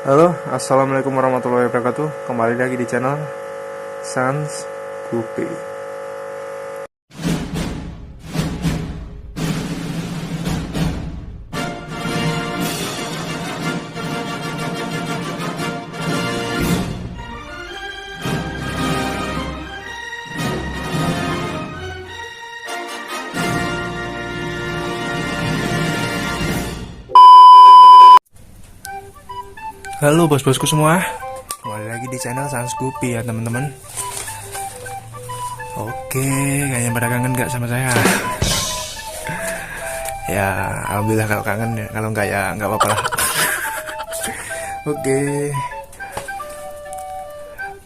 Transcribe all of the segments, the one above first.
Halo, assalamualaikum warahmatullahi wabarakatuh. Kembali lagi di channel Sans Gupi. Halo bos-bosku semua, kembali lagi di channel Sans Gupi ya teman-teman. Oke, kayaknya pada kangen gak sama saya? Ya, alhamdulillah kalau kangen ya, kalau enggak ya nggak apa-apa lah. Oke,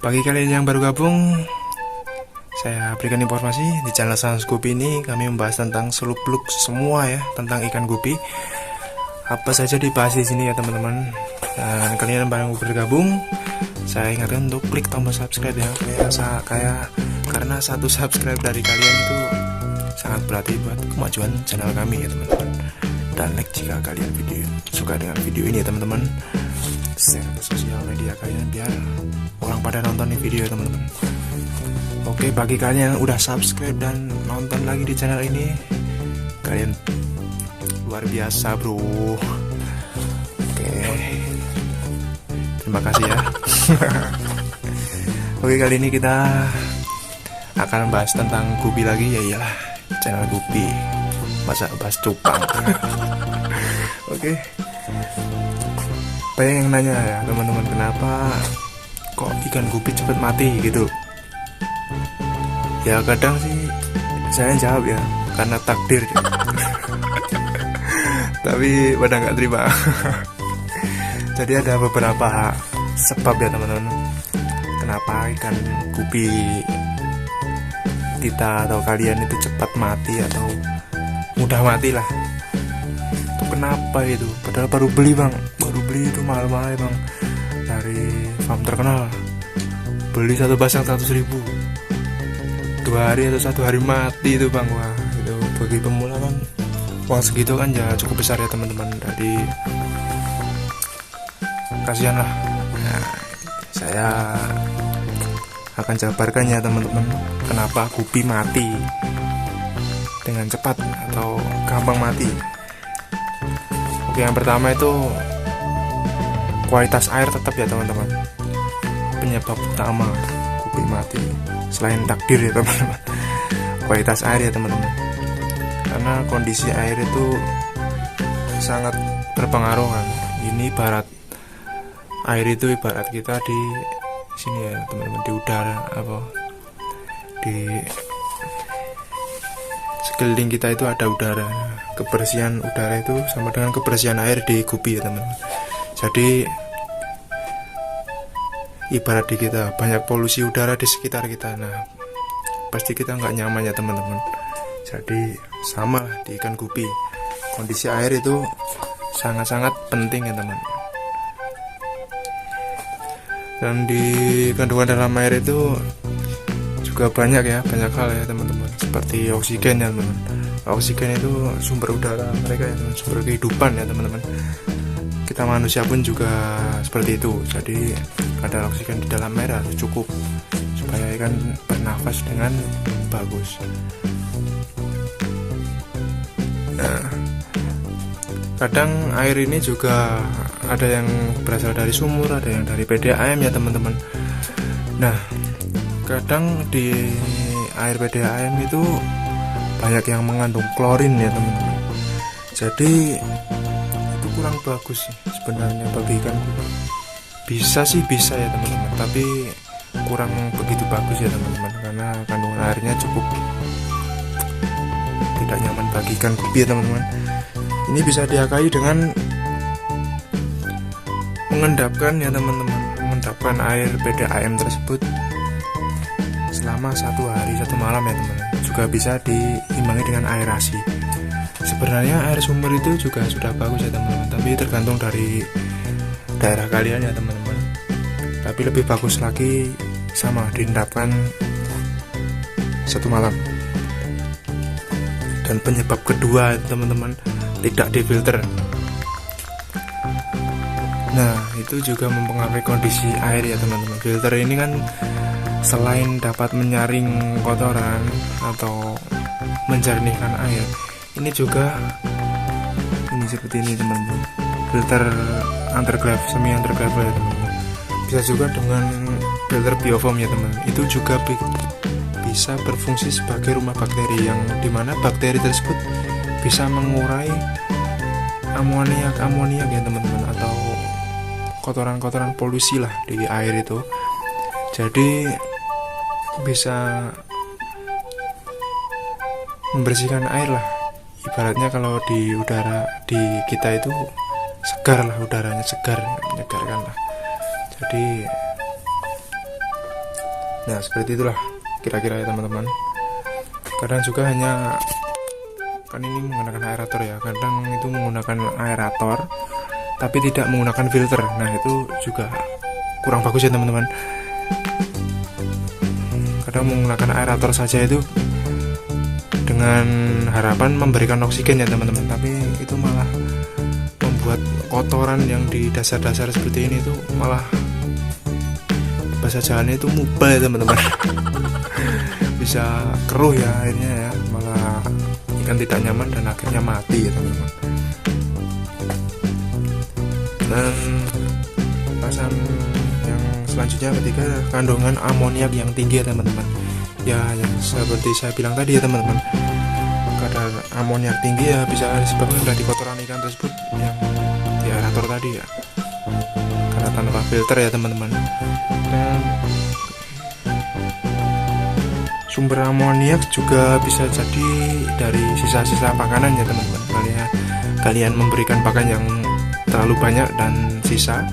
bagi kalian yang baru gabung, saya berikan informasi di channel Sans Gupi ini kami membahas tentang seluk-beluk semua ya tentang ikan gupi. Apa saja dibahas di sini ya teman-teman. Dan kalian yang baru bergabung, saya ingatkan untuk klik tombol subscribe ya, karena satu subscribe dari kalian itu sangat berarti buat kemajuan channel kami ya teman-teman. Dan like jika kalian suka dengan video ini ya teman-teman, share ke sosial media kalian biar orang pada nonton di video ya teman-teman. Oke, bagi kalian yang udah subscribe dan nonton lagi di channel ini, kalian luar biasa bro. Oke, terima kasih ya. Oke, kali ini kita akan membahas tentang gupi lagi. Ya iyalah, channel gupi, masa bahas cupang. Oke, banyak yang nanya ya teman-teman, kenapa kok ikan gupi cepet mati gitu. Ya kadang sih saya jawab ya, karena takdir. Tapi pada nggak terima. Jadi ada beberapa sebab ya teman-teman, kenapa ikan gupi kita atau kalian itu cepat mati atau mudah mati lah. Itu kenapa itu? Padahal baru beli itu mahal-mahal bang, dari farm terkenal. Beli satu pasang 100.000, 2 hari atau 1 hari mati itu bang. Wah, itu bagi pemula kan uang segitu kan ya cukup besar ya teman-teman. Jadi kasihan lah. Nah, saya akan jabarkan ya teman-teman, kenapa gupi mati dengan cepat atau gampang mati. Oke, yang pertama itu kualitas air tetap ya teman-teman, penyebab utama gupi mati selain takdir ya teman-teman. Kualitas air ya teman-teman, karena kondisi air itu sangat berpengaruh kan. Ini air itu ibarat kita di sini ya teman-teman, di udara di sekeliling kita itu ada udara. Kebersihan udara itu sama dengan kebersihan air di gupi ya teman-teman. Jadi ibarat di kita banyak polusi udara di sekitar kita, nah pasti kita nggak nyaman ya teman-teman. Jadi sama di ikan gupi, kondisi air itu sangat-sangat penting ya teman. Dan di kandungan dalam air itu juga banyak hal ya teman-teman, seperti oksigen ya teman-teman. Oksigen itu sumber udara mereka ya teman, sumber kehidupan ya teman-teman. Kita manusia pun juga seperti itu. Jadi kadar oksigen di dalam air harus cukup supaya ikan bernafas dengan bagus. Nah, kadang air ini juga ada yang berasal dari sumur, ada yang dari PDAM ya teman-teman. Nah, kadang di air PDAM itu banyak yang mengandung klorin ya teman-teman. Jadi itu kurang bagus sih sebenarnya bagi ikan. Bisa ya teman-teman, tapi kurang begitu bagus ya teman-teman, karena kandungan airnya cukup tidak nyaman bagi ikan gupi ya teman-teman. Ini bisa diakai dengan mengendapkan ya teman-teman, mengendapkan air PDAM tersebut selama 1 hari 1 malam ya teman-teman. Juga bisa diimbangi dengan aerasi. Sebenarnya air sumber itu juga sudah bagus ya teman-teman, tapi tergantung dari daerah kalian ya teman-teman. Tapi lebih bagus lagi sama diendapkan 1 malam. Dan penyebab kedua teman-teman, tidak difilter. Nah, itu juga mempengaruhi kondisi air ya teman-teman. Filter ini kan selain dapat menyaring kotoran atau menjernihkan air, ini juga ini seperti ini teman-teman. Filter undergrave, semi undergrave ya teman-teman. Bisa juga dengan filter biofoam ya teman-teman. Itu juga bisa berfungsi sebagai rumah bakteri, yang dimana bakteri tersebut bisa mengurai amoniak ya teman-teman, atau kotoran-kotoran polusi lah di air itu. Jadi bisa membersihkan air lah, ibaratnya kalau di udara di kita itu segar lah, udaranya segar, menyegarkan lah. Jadi nah seperti itulah kira-kira ya teman-teman. Kadang juga hanya kan ini menggunakan aerator ya, kadang itu menggunakan aerator tapi tidak menggunakan filter. Nah itu juga kurang bagus ya teman-teman. Kadang menggunakan aerator saja itu dengan harapan memberikan oksigen ya teman-teman, tapi itu malah membuat kotoran yang di dasar-dasar seperti ini itu malah bahasa jalannya itu mubal ya teman-teman. Bisa keruh ya akhirnya ya, malah ikan tidak nyaman dan akhirnya mati ya teman-teman. Dan pasan yang selanjutnya ketika kandungan amoniak yang tinggi ya teman-teman. Ya yang seperti saya bilang tadi ya teman-teman, kadar amoniak tinggi ya bisa disebabkan dari kotoran ikan tersebut yang di aerator tadi ya, karena tanpa filter ya teman-teman. Dan sumber amoniak juga bisa jadi dari sisa-sisa makanan ya teman-teman. Kalian memberikan pakan yang terlalu banyak dan sisa,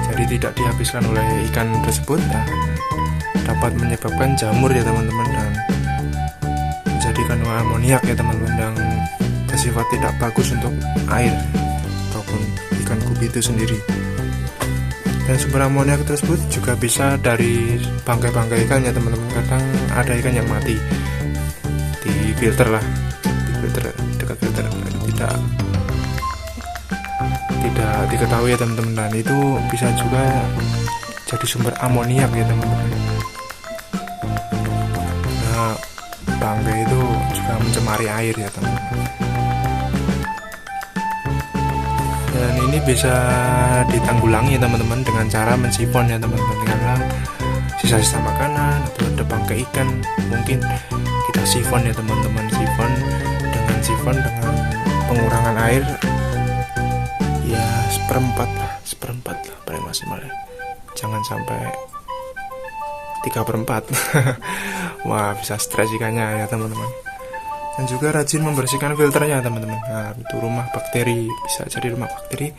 jadi tidak dihabiskan oleh ikan tersebut, dan dapat menyebabkan jamur ya teman-teman, dan menjadi kandungan amoniak ya teman-teman, yang bersifat tidak bagus untuk air ataupun ikan gupi itu sendiri. Dan sumber amoniak tersebut juga bisa dari bangkai-bangkai ikan ya teman-teman. Kadang ada ikan yang mati di filter lah, di filter, dekat filter, tidak diketahui ya teman-teman, dan itu bisa juga jadi sumber amoniak ya teman-teman. Nah, bangkai itu juga mencemari air ya teman-teman. Dan ini bisa ditanggulangi ya teman-teman dengan cara mensifon ya teman-teman. Karena sisa-sisa makanan atau ada bangkai ikan, mungkin kita sifon ya teman-teman. Sifon dengan pengurangan air ya seperempat lah paling maksimal ya. Jangan sampai 3/4. Wah, bisa stres ikannya ya teman-teman. Dan juga rajin membersihkan filternya teman-teman. Nah, itu rumah bakteri, bisa jadi rumah bakteri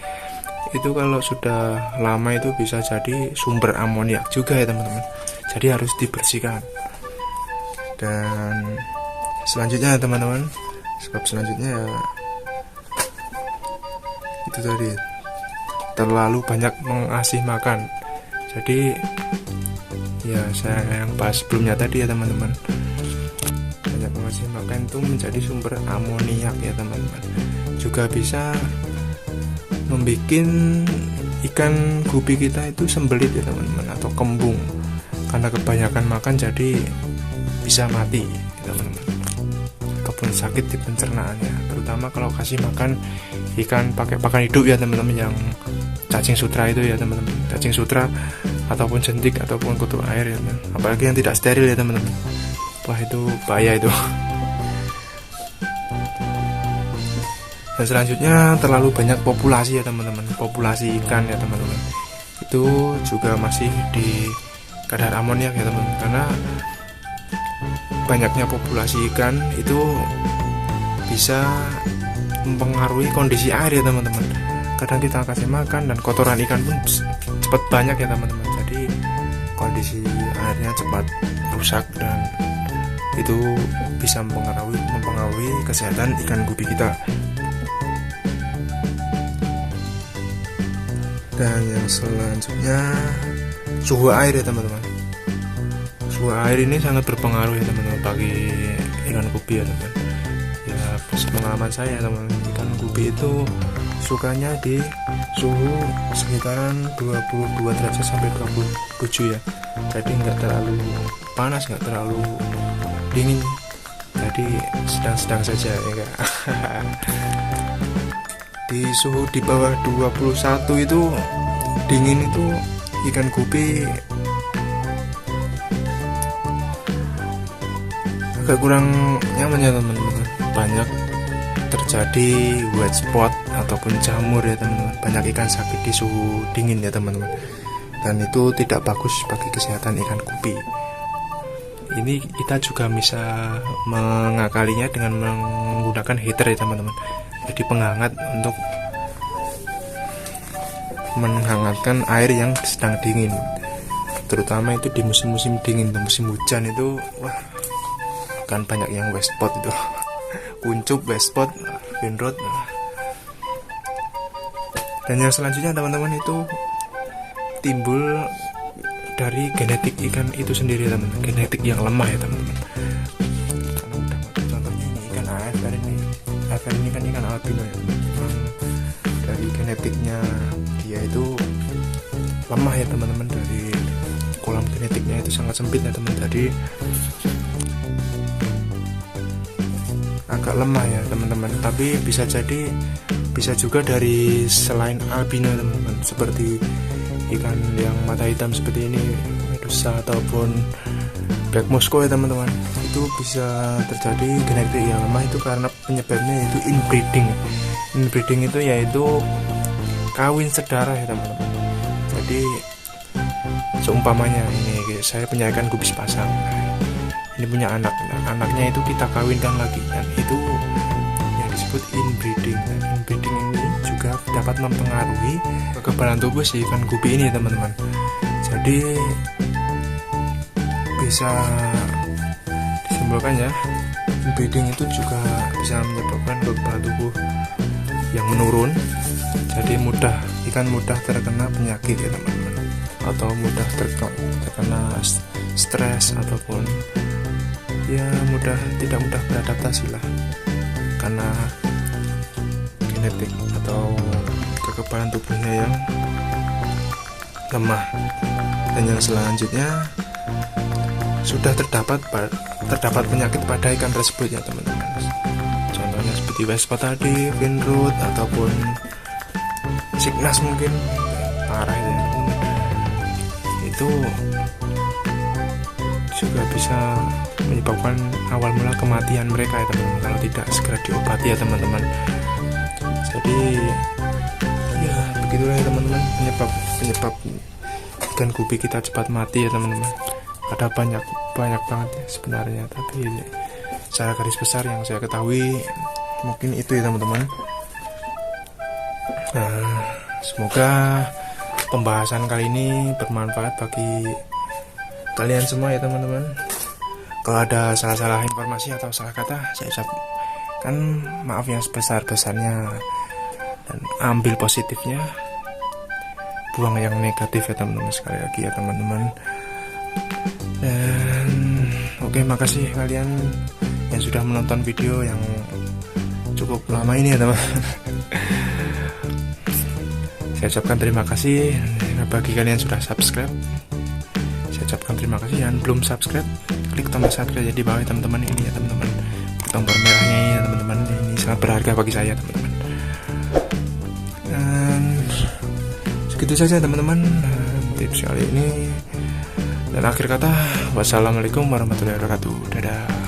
itu kalau sudah lama itu bisa jadi sumber amoniak juga ya teman-teman. Jadi harus dibersihkan. Dan selanjutnya ya teman-teman, sebab selanjutnya ya itu tadi, terlalu banyak mengasih makan. Jadi ya saya yang bahas sebelumnya tadi ya teman-teman, banyak mengasih makan itu menjadi sumber amoniak ya teman-teman. Juga bisa membuat ikan gupi kita itu sembelit ya teman-teman, atau kembung karena kebanyakan makan, jadi bisa mati ya teman-teman, ataupun sakit di pencernaannya. Terutama kalau kasih makan ikan pakai pakan hidup ya teman-teman, yang cacing sutra itu ya teman-teman, cacing sutra ataupun jentik ataupun kutu air ya teman. Apalagi yang tidak steril ya teman-teman. Wah, itu bahaya itu. Dan selanjutnya terlalu banyak populasi ya teman-teman, populasi ikan ya teman-teman, itu juga masih di kadar amoniak ya teman-teman. Karena banyaknya populasi ikan itu bisa mempengaruhi kondisi air ya teman-teman. Kadang kita kasih makan dan kotoran ikan pun cepat banyak ya teman-teman, jadi kondisi airnya cepat rusak, dan itu bisa mempengaruhi kesehatan ikan gupi kita. Dan yang selanjutnya suhu air ya teman-teman. Suhu air ini sangat berpengaruh ya teman-teman bagi ikan gupi ya teman-teman. Ya pengalaman saya teman-teman, ikan gupi itu sukanya di suhu sekitaran 22 derajat sampai 27 ya. Jadi nggak terlalu panas, nggak terlalu dingin, jadi sedang-sedang saja ya kak. Di suhu di bawah 21 itu dingin, itu ikan gupi agak kurang nyaman ya teman-teman. Banyak terjadi white spot ataupun jamur ya teman-teman. Banyak ikan sakit di suhu dingin ya teman-teman, dan itu tidak bagus bagi kesehatan ikan gupi. Ini kita juga bisa mengakalinya dengan menggunakan heater ya teman-teman. Jadi penghangat untuk menghangatkan air yang sedang dingin, terutama itu di musim-musim dingin, musim hujan itu wah kan banyak yang white spot itu. Kuncup, white spot, finrod. Dan yang selanjutnya teman-teman itu timbul dari genetik ikan itu sendiri teman-teman, genetik yang lemah ya teman-teman. Contohnya ini ikan AFR ini. AFR ini kan ikan albino ya. Memang dari genetiknya dia itu lemah ya teman-teman, dari kolam genetiknya itu sangat sempit ya teman. Jadi agak lemah ya teman-teman. Tapi bisa juga dari selain albino teman-teman, seperti ikan yang mata hitam seperti ini, medusa ataupun black moscow ya teman-teman. Itu bisa terjadi genetik yang lemah itu karena penyebabnya yaitu inbreeding. Inbreeding itu yaitu kawin sedara ya teman-teman. Jadi seumpamanya ini saya punya ikan gupis pasang, ini punya anak, anaknya itu kita kawinkan lagi, dan itu yang disebut inbreeding. Inbreeding ini juga dapat mempengaruhi kekebalan tubuh si ikan gupi ini teman-teman. Jadi bisa disimpulkan ya, inbreeding itu juga bisa menyebabkan kekebalan tubuh yang menurun. Jadi ikan mudah terkena penyakit ya teman-teman, atau mudah terkena stres ataupun ya tidak mudah beradaptasi lah, karena genetik atau kekebalan tubuhnya yang lemah. Dan yang selanjutnya sudah terdapat penyakit pada ikan tersebut ya teman-teman. Contohnya seperti white spot tadi, finrod ataupun sickness mungkin parah ya teman-teman. Itu juga bisa menyebabkan awal mula kematian mereka ya teman-teman, kalau tidak segera diobati ya teman-teman. Jadi ya begitulah ya teman-teman, penyebab ikan gupi kita cepat mati ya teman-teman. Ada banyak banget ya sebenarnya, tapi secara garis besar yang saya ketahui mungkin itu ya teman-teman. Nah, semoga pembahasan kali ini bermanfaat bagi kalian semua ya teman-teman. Kalau ada salah-salah informasi atau salah kata, saya ucapkan maaf yang sebesar-besarnya, dan ambil positifnya, buang yang negatif ya teman-teman, sekali lagi ya teman-teman. Dan oke, makasih kalian yang sudah menonton video yang cukup lama ini ya teman. Saya ucapkan terima kasih bagi kalian yang sudah subscribe. Saya ucapkan terima kasih. Yang belum subscribe, klik tombol subscribe ya di bawah teman-teman ini ya teman-teman. Tombol merahnya ini ya teman-teman, ini sangat berharga bagi saya teman-teman. Dan segitu saja teman-teman tips kali ini. Dan akhir kata, wassalamualaikum warahmatullahi wabarakatuh. Dadah.